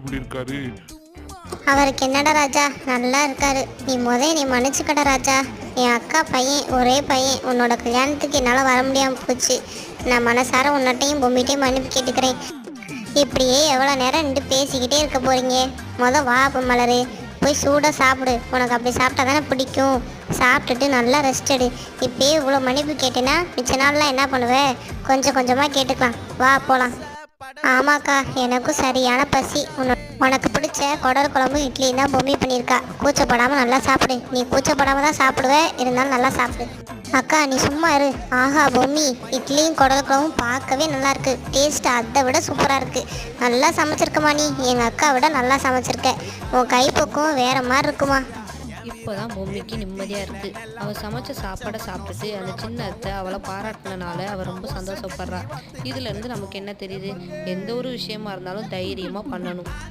இப்படி இருக்காரு. அவருக்கு என்னடா ராஜா, நல்லா இருக்காரு. நீ மன்னிச்சுக்கடா ராஜா. என் அக்கா பையன், ஒரே பையன். உன்னோட கல்யாணத்துக்கு என்னால் வர முடியாமல் போச்சு. நான் மனசார உன்னட்டையும் பொம்மிட்டையும் மன்னிப்பு கேட்டுக்கிறேன். இப்படியே எவ்வளோ நேரம் நின்று பேசிக்கிட்டே இருக்க போறீங்க? வா மலரு, போய் சூடாக சாப்பிடு. உனக்கு அப்படி சாப்பிட்டா தானே பிடிக்கும். சாப்பிட்டுட்டு நல்லா ரெஸ்ட் எடு. இப்பயே இவ்வளோ மன்னிப்பு கேட்டேன்னா மிச்ச நாள்லாம் என்ன பண்ணுவேன்? கொஞ்சம் கொஞ்சமாக கேட்டுக்கலாம். வா போகலாம். ஆமாக்கா, எனக்கும் சரியான பசி. உனக்கு பிடிச்ச குடல் குழம்பு இட்லியும் தான் பொம்மி பண்ணியிருக்கா. கூச்சப்படாமல் நல்லா சாப்பிடு. நீ கூச்சப்படாமல் தான் சாப்பிடுவ, இருந்தாலும் நல்லா சாப்பிடு. அக்கா நீ சும்மா இரு. ஆஹா பொம்மி, இட்லியும் குடல் குழம்பும் பார்க்கவே நல்லா இருக்கு. டேஸ்ட் அதை விட சூப்பராக இருக்கு. நல்லா சமைச்சிருக்கமா நீ. எங்கள் அக்கா விட நல்லா சமைச்சிருக்க. உன் கைப்பக்குவம் வேற மாதிரி இருக்குமா. இப்போதான் பொம்மிக்கு நிம்மதியாக இருக்குது. அவள் சமைச்ச சாப்பாடை சாப்பிட்டுட்டு அந்த சின்ன அத்தை அவளை பாராட்டினால அவள் ரொம்ப சந்தோஷப்படுறா. இதுலேருந்து நமக்கு என்ன தெரியுது? எந்த ஒரு விஷயமா இருந்தாலும் தைரியமாக பண்ணணும்.